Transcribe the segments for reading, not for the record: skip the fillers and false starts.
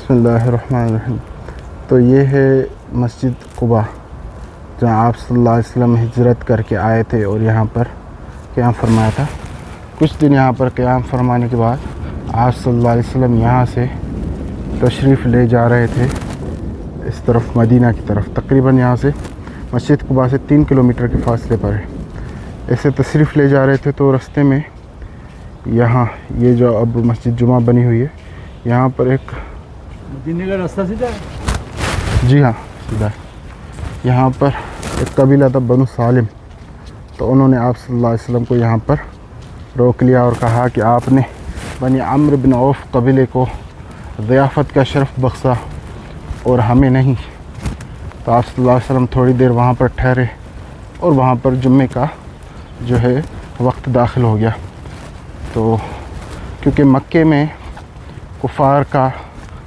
بسم اللہ الرحمن الرحیم۔ تو یہ ہے مسجد قباء جہاں آپ صلی اللہ علیہ وسلم ہجرت کر کے آئے تھے اور یہاں پر قیام فرمایا تھا۔ کچھ دن یہاں پر قیام فرمانے کے بعد آپ صلی اللہ علیہ وسلم یہاں سے تشریف لے جا رہے تھے اس طرف مدینہ کی طرف۔ تقریباً یہاں سے مسجد قباء سے 3 کلومیٹر کے فاصلے پر ہے۔ ایسے تشریف لے جا رہے تھے تو رستے میں یہاں یہ جو اب مسجد جمعہ بنی ہوئی ہے یہاں پر ایک مدینے کا راستہ سیدھا ہے؟ جی ہاں سیدھا ہے۔ یہاں پر ایک قبیلہ تھا بنو سالم، تو انہوں نے آپ صلی اللہ علیہ وسلم کو یہاں پر روک لیا اور کہا کہ آپ نے بنی عمرو بن عوف قبیلے کو ضیافت کا شرف بخشا اور ہمیں نہیں۔ تو آپ صلی اللہ علیہ وسلم تھوڑی دیر وہاں پر ٹھہرے اور وہاں پر جمعے کا جو ہے وقت داخل ہو گیا۔ تو کیونکہ مکے میں کفار کا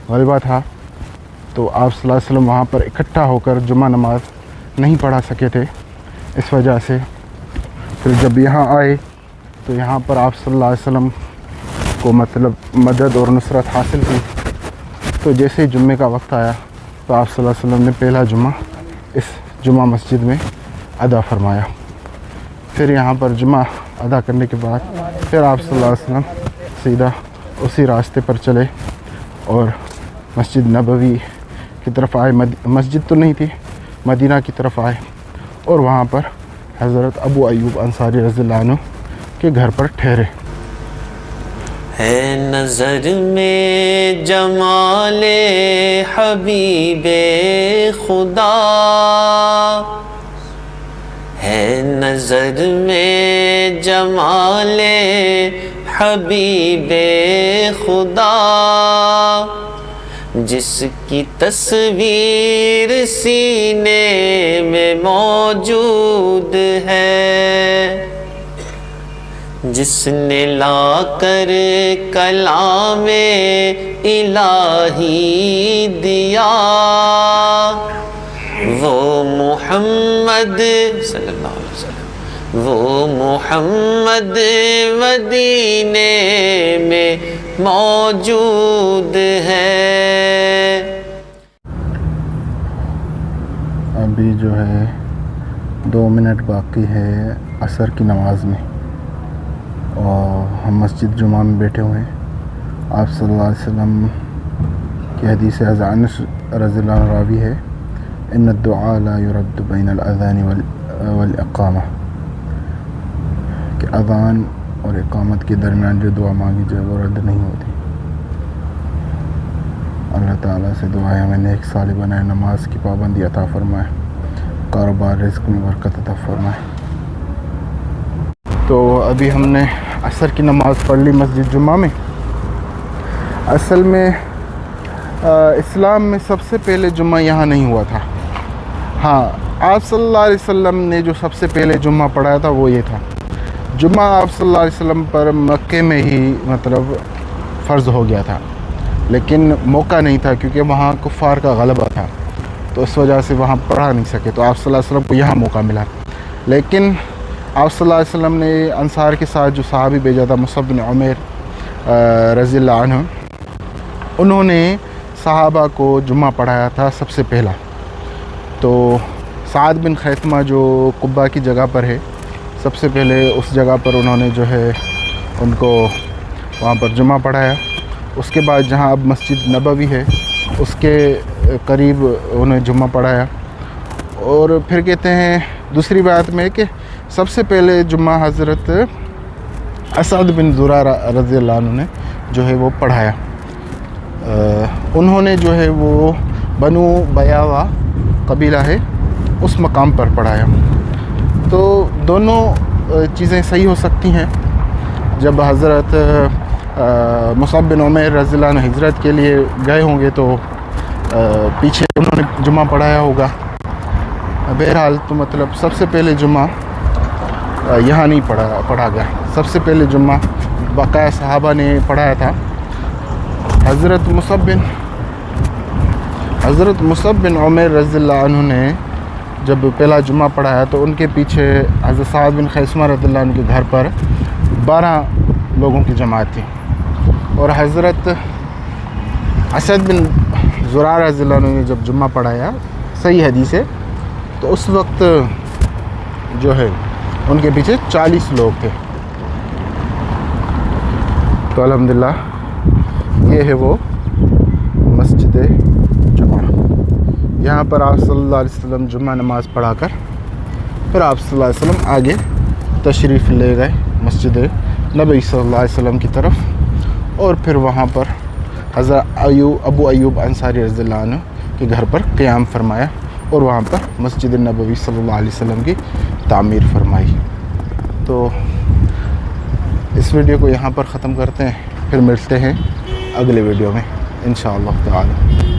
غلبہ تھا تو آپ صلی اللہ علیہ وسلم وہاں پر اکٹھا ہو کر جمعہ نماز نہیں پڑھا سکے تھے، اس وجہ سے پھر جب یہاں آئے تو یہاں پر آپ صلی اللہ علیہ وسلم کو مدد اور نصرت حاصل کی۔ تو جیسے ہی جمعے کا وقت آیا تو آپ صلی اللہ علیہ وسلم نے پہلا جمعہ اس جمعہ مسجد میں ادا فرمایا۔ پھر یہاں پر جمعہ ادا کرنے کے بعد پھر آپ صلی اللہ علیہ وسلم سیدھا اسی راستے پر چلے اور مسجد نبوی کی طرف آئے۔ مسجد تو نہیں تھی، مدینہ کی طرف آئے اور وہاں پر حضرت ابو ایوب انصاری رضی اللہ عنہ کے گھر پر ٹھہرے۔ ہے نظر میں جمال حبیب خدا، ہے نظر میں جمال حبیب خدا، جس کی تصویر سینے میں موجود ہے، جس نے لا کر کلام الہی دیا، وہ محمد صلی اللہ علیہ وسلم، وہ محمد مدینے میں موجود ہے۔ ابھی جو ہے 2 منٹ باقی ہے عصر کی نماز میں اور ہم مسجد جمعہ میں بیٹھے ہوئے ہیں۔ آپ صلی اللہ علیہ وسلم کی حدیث حضرت انس رضی اللہ عنہ راوی ہے، ان الدعاء لا يرد بین الاذان والاقامہ، کہ اذان اور اقامت کے درمیان جو دعا مانگی جائے وہ رد نہیں ہوتی۔ اللہ تعالیٰ سے دعا ہے ہمیں نیک صالح بنائے، نماز کی پابندی عطا فرمائے، کاروبار رزق میں برکت عطا فرمائے۔ تو ابھی ہم نے عصر کی نماز پڑھ لی مسجد جمعہ میں۔ اصل میں اسلام میں سب سے پہلے جمعہ یہاں نہیں ہوا تھا۔ ہاں، آپ صلی اللہ علیہ وسلم نے جو سب سے پہلے جمعہ پڑھایا تھا وہ یہ تھا۔ جمعہ آپ صلی اللہ علیہ وسلم پر مکے میں ہی فرض ہو گیا تھا، لیکن موقع نہیں تھا کیونکہ وہاں کفار کا غلبہ تھا، تو اس وجہ سے وہاں پڑھا نہیں سکے، تو آپ صلی اللہ علیہ وسلم کو یہاں موقع ملا۔ لیکن آپ صلی اللہ علیہ وسلم نے انصار کے ساتھ جو صحابی بھیجا تھا مصعب بن عمیر رضی اللہ عنہ، انہوں نے صحابہ کو جمعہ پڑھایا تھا سب سے پہلا۔ تو سعد بن خیثمہ جو قباء کی جگہ پر ہے، سب سے پہلے اس جگہ پر انہوں نے جو ہے ان کو وہاں پر جمعہ پڑھایا۔ اس کے بعد جہاں اب مسجد نبوی ہے اس کے قریب انہیں جمعہ پڑھایا۔ اور پھر کہتے ہیں دوسری بات میں کہ سب سے پہلے جمعہ حضرت اسعد بن زرارہ رضی اللہ عنہ نے جو ہے وہ پڑھایا۔ انہوں نے جو ہے وہ بنو بیاوا قبیلہ ہے اس مقام پر پڑھایا۔ تو دونوں چیزیں صحیح ہو سکتی ہیں۔ جب حضرت مصعب بن عمیر رضی اللہ عنہ ہجرت کے لیے گئے ہوں گے تو پیچھے انہوں نے جمعہ پڑھایا ہوگا۔ بہرحال تو سب سے پہلے جمعہ یہاں نہیں پڑھا گیا، سب سے پہلے جمعہ بقایا صحابہ نے پڑھایا تھا۔ حضرت مصعب بن عمیر رضی اللہ عنہ نے جب پہلا جمعہ پڑھایا تو ان کے پیچھے حضرت سعد بن خیثمہ رضی اللہ عنہ کے گھر پر 12 لوگوں کی جماعت تھی، اور حضرت اسد بن زرارہ رضی اللہ عنہ نے جب جمعہ پڑھایا، صحیح حدیث ہے، تو اس وقت جو ہے ان کے پیچھے 40 لوگ تھے. تو الحمدللہ یہ ہے وہ مسجد جمعہ. یہاں پر آپ صلی اللہ علیہ وسلم جمعہ نماز پڑھا کر پھر آپ صلی اللہ علیہ وسلم آگے تشریف لے گئے مسجد نبی صلی اللہ علیہ وسلم کی طرف، اور پھر وہاں پر حضرت ابو ایوب انصاری رضی اللہ عنہ کے گھر پر قیام فرمایا اور وہاں پر مسجد نبوی صلی اللہ علیہ وسلم کی تعمیر فرمائی. تو اس ویڈیو کو یہاں پر ختم کرتے ہیں، پھر ملتے ہیں اگلے ویڈیو میں انشاءاللہ تعالی.